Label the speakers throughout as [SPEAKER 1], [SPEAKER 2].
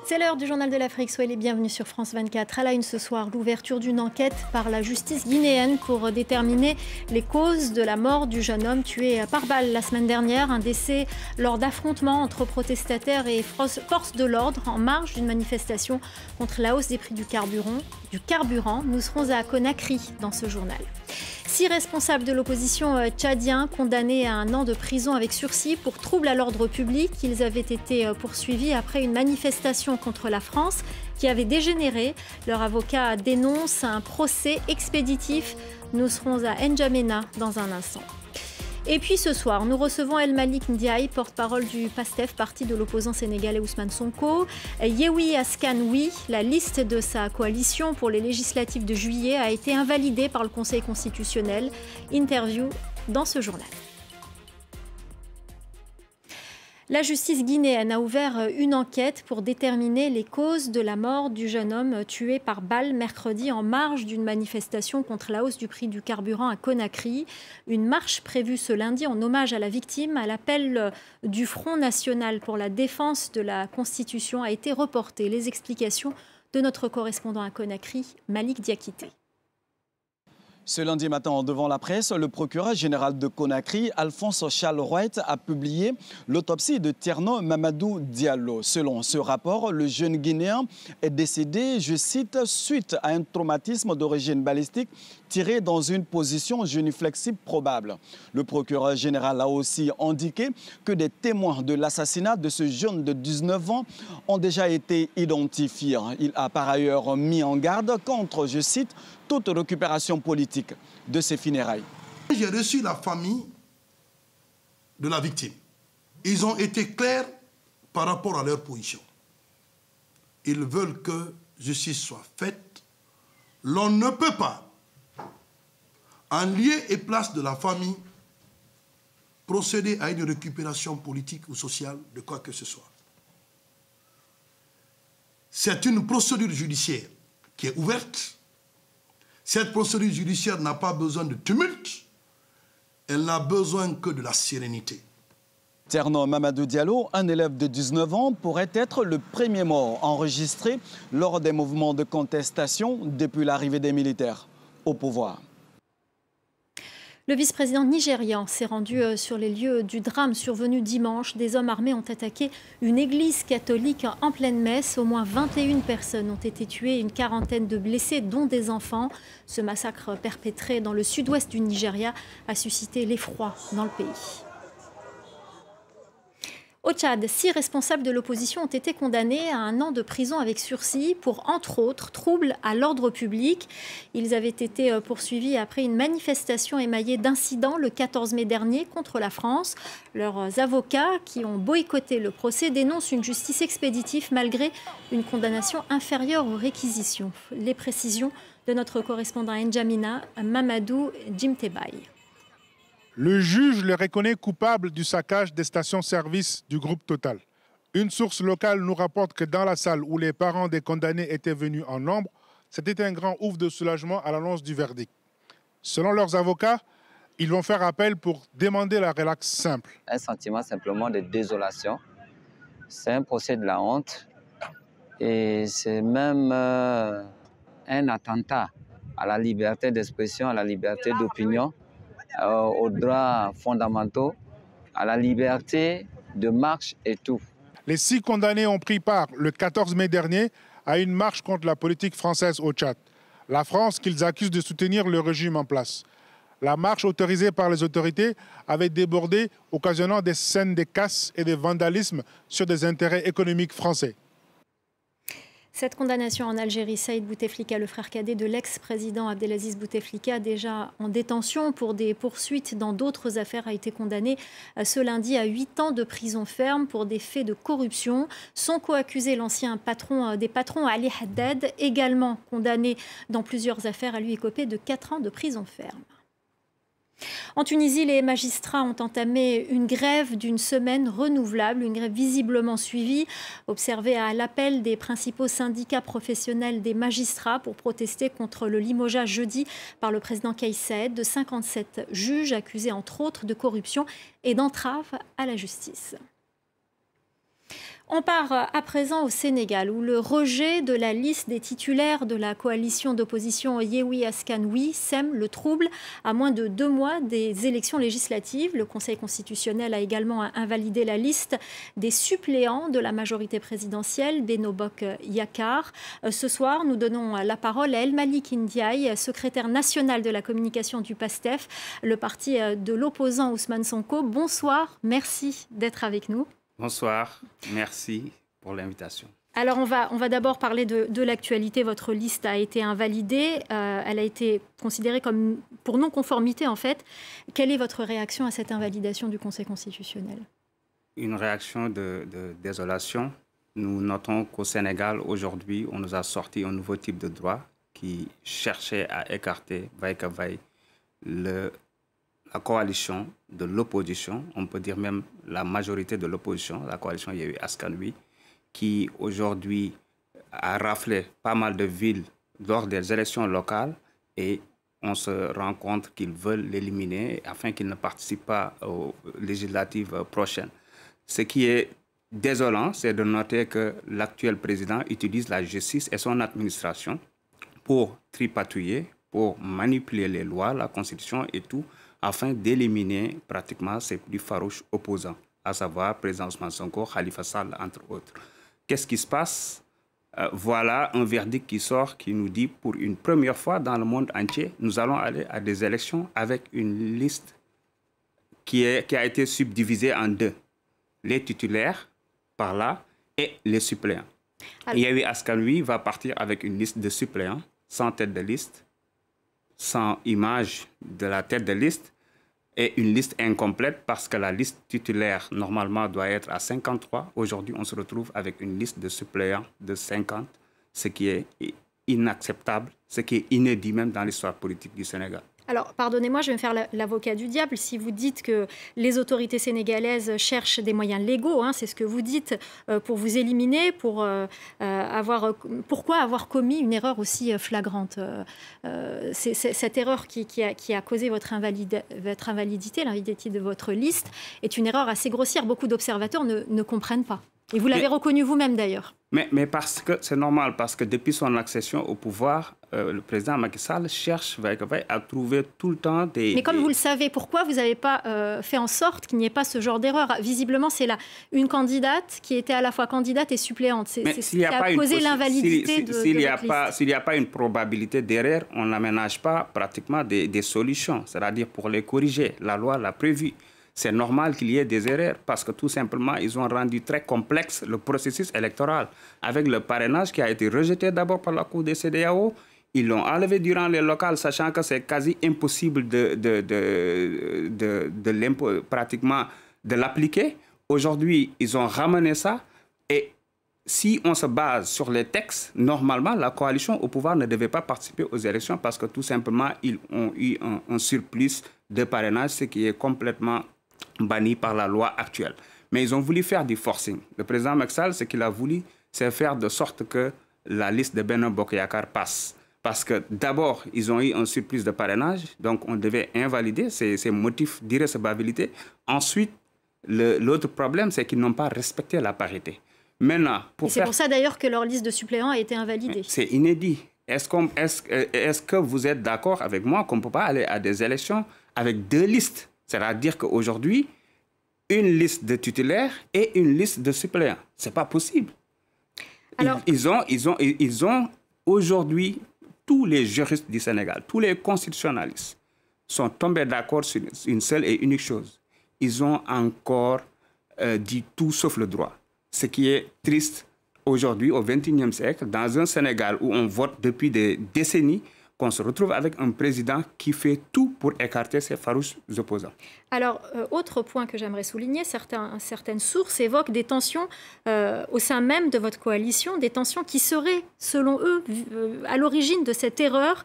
[SPEAKER 1] C'est l'heure du Journal de l'Afrique. Soyez les bienvenus sur France 24. À la une ce soir, l'ouverture d'une enquête par la justice guinéenne pour déterminer les causes de la mort du jeune homme tué par balle la semaine dernière. Un décès lors d'affrontements entre protestataires et forces de l'ordre en marge d'une manifestation contre la hausse des prix du carburant. Nous serons à Conakry dans ce journal. 6 responsables de l'opposition tchadiens condamnés à 1 an de prison avec sursis pour trouble à l'ordre public. Ils avaient été poursuivis après une manifestation contre la France qui avait dégénéré. Leur avocat dénonce un procès expéditif. Nous serons à N'Djamena dans un instant. Et puis ce soir, nous recevons El Malik Ndiaye, porte-parole du PASTEF, parti de l'opposant sénégalais Ousmane Sonko. Yewwi Askan-Wi, la liste de sa coalition pour les législatives de juillet a été invalidée par le Conseil constitutionnel. Interview dans ce journal. La justice guinéenne a ouvert une enquête pour déterminer les causes de la mort du jeune homme tué par balle mercredi en marge d'une manifestation contre la hausse du prix du carburant à Conakry. Une marche prévue ce lundi en hommage à la victime à l'appel du Front national pour la défense de la Constitution a été reportée. Les explications de notre correspondant à Conakry, Malik Diakité.
[SPEAKER 2] Ce lundi matin, devant la presse, le procureur général de Conakry, Alphonse Charles-Rouet, a publié l'autopsie de Thierno Mamadou Diallo. Selon ce rapport, le jeune Guinéen est décédé, je cite, suite à un traumatisme d'origine balistique tiré dans une position génuflexible probable. Le procureur général a aussi indiqué que des témoins de l'assassinat de ce jeune de 19 ans ont déjà été identifiés. Il a par ailleurs mis en garde contre, je cite, toute récupération politique de ces funérailles.
[SPEAKER 3] J'ai reçu la famille de la victime. Ils ont été clairs par rapport à leur position. Ils veulent que justice soit faite. L'on ne peut pas, en lieu et place de la famille, procéder à une récupération politique ou sociale de quoi que ce soit. C'est une procédure judiciaire qui est ouverte. Cette procédure judiciaire n'a pas besoin de tumulte, elle n'a besoin que de la sérénité.
[SPEAKER 2] Thierno Mamadou Diallo, un élève de 19 ans, pourrait être le premier mort enregistré lors des mouvements de contestation depuis l'arrivée des militaires au pouvoir.
[SPEAKER 1] Le vice-président nigérian s'est rendu sur les lieux du drame survenu dimanche. Des hommes armés ont attaqué une église catholique en pleine messe. Au moins 21 personnes ont été tuées et une quarantaine de blessés, dont des enfants. Ce massacre perpétré dans le sud-ouest du Nigeria a suscité l'effroi dans le pays. Au Tchad, 6 responsables de l'opposition ont été condamnés à 1 an de prison avec sursis pour, entre autres, troubles à l'ordre public. Ils avaient été poursuivis après une manifestation émaillée d'incidents le 14 mai dernier contre la France. Leurs avocats, qui ont boycotté le procès, dénoncent une justice expéditive malgré une condamnation inférieure aux réquisitions. Les précisions de notre correspondant à N'Djamena, Mamadou Djimtebaye.
[SPEAKER 4] Le juge les reconnaît coupables du saccage des stations-service du groupe Total. Une source locale nous rapporte que dans la salle où les parents des condamnés étaient venus en nombre, c'était un grand ouf de soulagement à l'annonce du verdict. Selon leurs avocats, ils vont faire appel pour demander la relaxe simple.
[SPEAKER 5] Un sentiment simplement de désolation. C'est un procès de la honte et c'est même un attentat à la liberté d'expression, à la liberté d'opinion, aux droits fondamentaux, à la liberté de marche et tout.
[SPEAKER 4] Les 6 condamnés ont pris part le 14 mai dernier à une marche contre la politique française au Tchad. La France qu'ils accusent de soutenir le régime en place. La marche autorisée par les autorités avait débordé, occasionnant des scènes de casse et de vandalisme sur des intérêts économiques français.
[SPEAKER 1] Cette condamnation en Algérie, Saïd Bouteflika, le frère cadet de l'ex-président Abdelaziz Bouteflika, déjà en détention pour des poursuites dans d'autres affaires, a été condamné ce lundi à 8 ans de prison ferme pour des faits de corruption. Son co-accusé, l'ancien patron des patrons Ali Haddad, également condamné dans plusieurs affaires, a lui écopé de 4 ans de prison ferme. En Tunisie, les magistrats ont entamé une grève d'une semaine renouvelable, une grève visiblement suivie, observée à l'appel des principaux syndicats professionnels des magistrats pour protester contre le limogeage jeudi par le président Kais Saied de 57 juges accusés entre autres de corruption et d'entrave à la justice. On part à présent au Sénégal, où le rejet de la liste des titulaires de la coalition d'opposition Yewwi Askan Wi sème le trouble à moins de 2 mois des élections législatives. Le Conseil constitutionnel a également invalidé la liste des suppléants de la majorité présidentielle, Benno Bokk Yakaar. Ce soir, nous donnons la parole à El Malick Ndiaye, secrétaire national de la communication du PASTEF, le parti de l'opposant Ousmane Sonko. Bonsoir, merci d'être avec nous.
[SPEAKER 6] Bonsoir, merci pour l'invitation.
[SPEAKER 1] Alors on va d'abord parler de l'actualité. Votre liste a été invalidée, elle a été considérée comme pour non-conformité en fait. Quelle est votre réaction à cette invalidation du Conseil constitutionnel?
[SPEAKER 6] Une réaction de désolation. Nous notons qu'au Sénégal, aujourd'hui, on nous a sorti un nouveau type de droit qui cherchait à écarter, vaille que vaille, la coalition de l'opposition, on peut dire même la majorité de l'opposition, la coalition Yewwi Askan Wi, qui aujourd'hui a raflé pas mal de villes lors des élections locales et on se rend compte qu'ils veulent l'éliminer afin qu'il ne participe pas aux législatives prochaines. Ce qui est désolant, c'est de noter que l'actuel président utilise la justice et son administration pour tripatouiller, pour manipuler les lois, la Constitution et tout, afin d'éliminer pratiquement ses plus farouches opposants, à savoir président Ousmane Sonko, Khalifa Sall, entre autres. Qu'est-ce qui se passe? Voilà un verdict qui sort, qui nous dit, pour une première fois dans le monde entier, nous allons aller à des élections avec une liste qui a été subdivisée en deux. Les titulaires, par là, et les suppléants. Yewwi Askan Wi va partir avec une liste de suppléants, sans tête de liste, sans image de la tête de liste, et une liste incomplète parce que la liste titulaire, normalement, doit être à 53. Aujourd'hui, on se retrouve avec une liste de suppléants de 50, ce qui est inacceptable, ce qui est inédit même dans l'histoire politique du Sénégal.
[SPEAKER 1] Alors, pardonnez-moi, je vais me faire l'avocat du diable. Si vous dites que les autorités sénégalaises cherchent des moyens légaux, hein, c'est ce que vous dites, pour vous éliminer, pourquoi avoir commis une erreur aussi flagrante? C'est cette erreur qui a causé votre invalidité, l'invalidité de votre liste, est une erreur assez grossière. Beaucoup d'observateurs ne comprennent pas. Et vous l'avez reconnu vous-même d'ailleurs.
[SPEAKER 6] Mais parce que c'est normal, parce que depuis son accession au pouvoir, le président Macky Sall cherche à trouver tout le temps des...
[SPEAKER 1] Mais comme vous le savez, pourquoi vous n'avez pas fait en sorte qu'il n'y ait pas ce genre d'erreur? Visiblement, c'est là une candidate qui était à la fois candidate et suppléante. C'est ce qui a causé l'invalidité de votre liste.
[SPEAKER 6] S'il n'y a pas une probabilité d'erreur, on n'aménage pas pratiquement des solutions, c'est-à-dire pour les corriger. La loi l'a prévu. C'est normal qu'il y ait des erreurs parce que tout simplement, ils ont rendu très complexe le processus électoral avec le parrainage qui a été rejeté d'abord par la Cour des CEDEAO. Ils l'ont enlevé durant les locales, sachant que c'est quasi impossible pratiquement de l'appliquer. Aujourd'hui, ils ont ramené ça et si on se base sur les textes, normalement, la coalition au pouvoir ne devait pas participer aux élections parce que tout simplement, ils ont eu un surplus de parrainage, ce qui est complètement banni par la loi actuelle. Mais ils ont voulu faire du forcing. Le président Macky Sall, ce qu'il a voulu, c'est faire de sorte que la liste de Benno Bokk Yakaar passe. Parce que d'abord, ils ont eu un surplus de parrainage, donc on devait invalider ces motifs d'irrecevabilité. Ensuite, l'autre problème, c'est qu'ils n'ont pas respecté la parité. Maintenant,
[SPEAKER 1] c'est pour ça d'ailleurs que leur liste de suppléants a été invalidée.
[SPEAKER 6] C'est inédit. Est-ce que vous êtes d'accord avec moi qu'on ne peut pas aller à des élections avec deux listes? C'est-à-dire qu'aujourd'hui, une liste de titulaires et une liste de suppléants. Ce n'est pas possible. Alors... Ils ont aujourd'hui, tous les juristes du Sénégal, tous les constitutionnalistes sont tombés d'accord sur une seule et unique chose. Ils ont encore dit tout sauf le droit. Ce qui est triste aujourd'hui, au XXIe siècle, dans un Sénégal où on vote depuis des décennies, qu'on se retrouve avec un président qui fait tout pour écarter ses farouches opposants.
[SPEAKER 1] Alors, autre point que j'aimerais souligner, certaines sources évoquent des tensions au sein même de votre coalition, des tensions qui seraient, selon eux, à l'origine de cette erreur.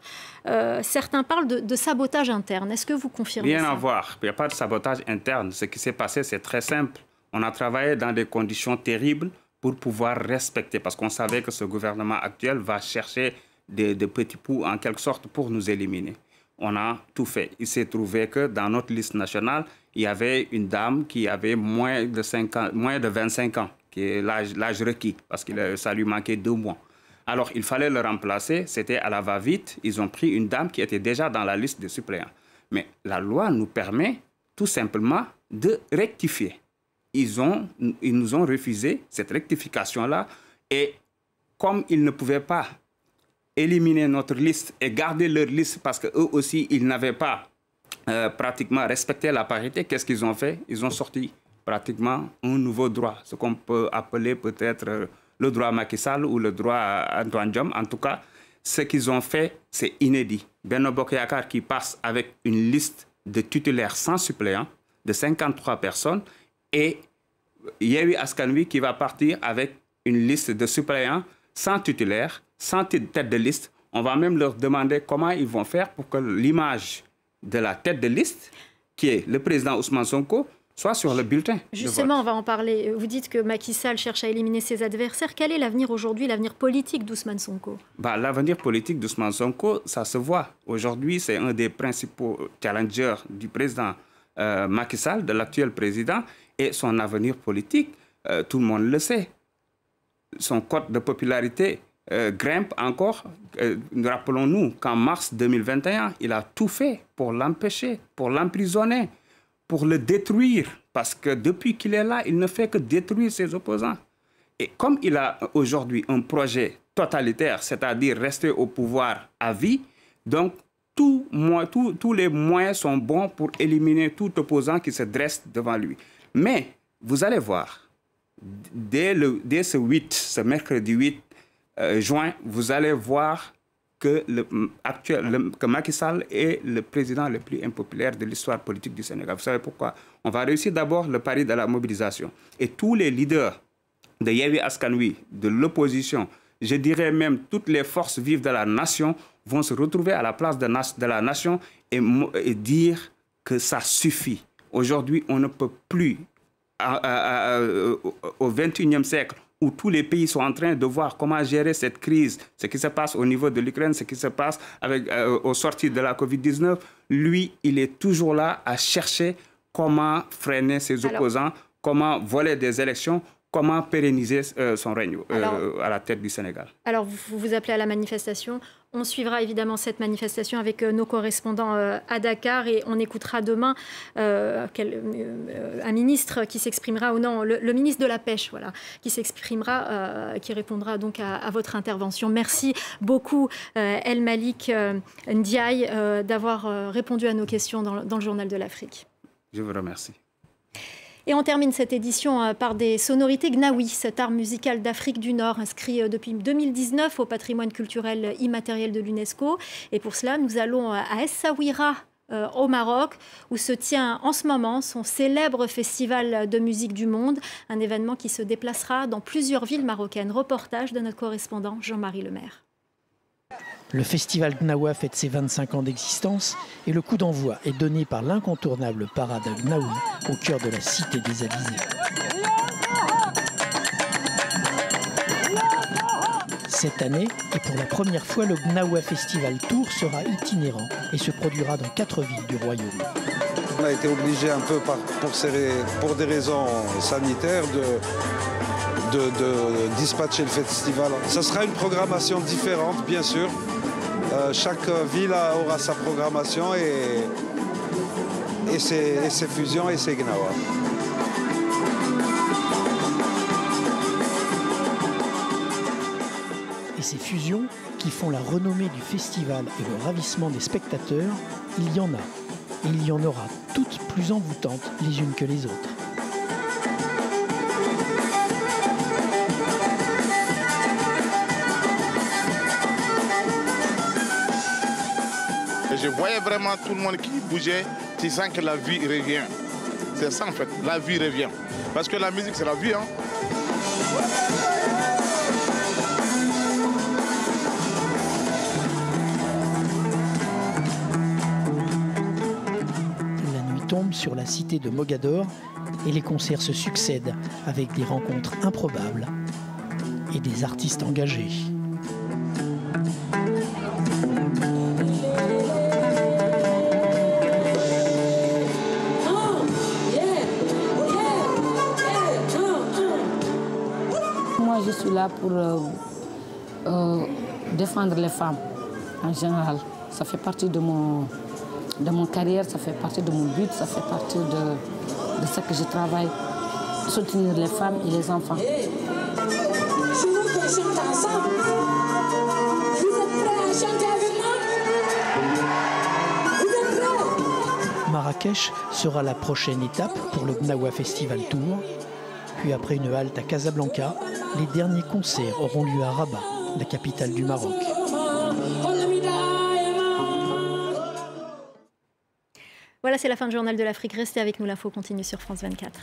[SPEAKER 1] Certains parlent de sabotage interne. Est-ce que vous confirmez ça?
[SPEAKER 6] Rien à voir. Il n'y a pas de sabotage interne. Ce qui s'est passé, c'est très simple. On a travaillé dans des conditions terribles pour pouvoir respecter, parce qu'on savait que ce gouvernement actuel va chercher des petits poux, en quelque sorte, pour nous éliminer. On a tout fait. Il s'est trouvé que dans notre liste nationale, il y avait une dame qui avait moins de 25 ans. qui est l'âge requis, parce que ça lui manquait 2 mois. Alors, il fallait le remplacer, c'était à la va-vite. Ils ont pris une dame qui était déjà dans la liste des suppléants. Mais la loi nous permet tout simplement de rectifier. Ils nous ont refusé cette rectification-là. Et comme ils ne pouvaient pas éliminer notre liste et garder leur liste parce qu'eux aussi, ils n'avaient pas pratiquement respecté la parité, qu'est-ce qu'ils ont fait? Ils ont sorti pratiquement un nouveau droit, ce qu'on peut appeler peut-être le droit Macky Sall ou le droit Antoine Diome. En tout cas, ce qu'ils ont fait, c'est inédit. Benno Bokk Yakaar qui passe avec une liste de titulaires sans suppléants de 53 personnes et Yewwi Askan Wi qui va partir avec une liste de suppléants sans titulaire, sans tête de liste. On va même leur demander comment ils vont faire pour que l'image de la tête de liste, qui est le président Ousmane Sonko, soit sur le bulletin.
[SPEAKER 1] Justement, on va en parler. Vous dites que Macky Sall cherche à éliminer ses adversaires. Quel est l'avenir aujourd'hui, l'avenir politique d'Ousmane Sonko?
[SPEAKER 6] L'avenir politique d'Ousmane Sonko, ça se voit. Aujourd'hui, c'est un des principaux challengers du président Macky Sall, de l'actuel président, et son avenir politique, tout le monde le sait. Son cote de popularité grimpe encore. Rappelons-nous qu'en mars 2021, il a tout fait pour l'empêcher, pour l'emprisonner, pour le détruire, parce que depuis qu'il est là, il ne fait que détruire ses opposants. Et comme il a aujourd'hui un projet totalitaire, c'est-à-dire rester au pouvoir à vie, donc tous les moyens sont bons pour éliminer tout opposant qui se dresse devant lui. Mais vous allez voir, dès ce mercredi 8 juin, vous allez voir que Macky Sall est le président le plus impopulaire de l'histoire politique du Sénégal. Vous savez pourquoi? On va réussir d'abord le pari de la mobilisation. Et tous les leaders de Yewwi Askan Wi, de l'opposition, je dirais même toutes les forces vives de la nation, vont se retrouver à la place de la nation et dire que ça suffit. Aujourd'hui, on ne peut plus, au XXIe siècle, où tous les pays sont en train de voir comment gérer cette crise, ce qui se passe au niveau de l'Ukraine, ce qui se passe aux sorties de la Covid-19, lui, il est toujours là à chercher comment freiner ses opposants, comment voler des élections, comment pérenniser son règne à la tête du Sénégal. Alors,
[SPEAKER 1] vous vous appelez à la manifestation. On suivra évidemment cette manifestation avec nos correspondants à Dakar et on écoutera demain un ministre qui s'exprimera, ou non, le ministre de la Pêche, voilà, qui s'exprimera, qui répondra donc à votre intervention. Merci beaucoup, El Malik Ndiaye, d'avoir répondu à nos questions dans le Journal de l'Afrique.
[SPEAKER 6] Je vous remercie.
[SPEAKER 1] Et on termine cette édition par des sonorités gnawi, cet art musical d'Afrique du Nord, inscrit depuis 2019 au patrimoine culturel immatériel de l'UNESCO. Et pour cela, nous allons à Essaouira, au Maroc, où se tient en ce moment son célèbre festival de musique du monde, un événement qui se déplacera dans plusieurs villes marocaines. Reportage de notre correspondant Jean-Marie Lemaire.
[SPEAKER 7] Le festival Gnawa fête ses 25 ans d'existence et le coup d'envoi est donné par l'incontournable parade Gnawi au cœur de la cité des Alizés. Cette année, et pour la première fois, le Gnawa Festival Tour sera itinérant et se produira dans 4 villes du royaume.
[SPEAKER 8] On a été obligé un peu pour des raisons sanitaires de dispatcher le festival. Ce sera une programmation différente, bien sûr. Chaque ville aura sa programmation et ses fusions et ses gnawa.
[SPEAKER 7] Et ces fusions qui font la renommée du festival et le ravissement des spectateurs, il y en a. Et il y en aura toutes plus envoûtantes les unes que les autres.
[SPEAKER 9] Je voyais vraiment tout le monde qui bougeait, tu sens que la vie revient. C'est ça en fait, la vie revient. Parce que la musique c'est la vie.
[SPEAKER 7] La nuit tombe sur la cité de Mogador et les concerts se succèdent avec des rencontres improbables et des artistes engagés.
[SPEAKER 10] moi, je suis là pour défendre les femmes en général. Ça fait partie de mon carrière, ça fait partie de mon but, ça fait partie de ce que je travaille. Soutenir les femmes et les enfants.
[SPEAKER 7] Marrakech sera la prochaine étape pour le Gnawa Festival Tour. Puis après une halte à Casablanca, les derniers concerts auront lieu à Rabat, la capitale du Maroc.
[SPEAKER 1] Voilà, c'est la fin du Journal de l'Afrique. Restez avec nous, l'info continue sur France 24.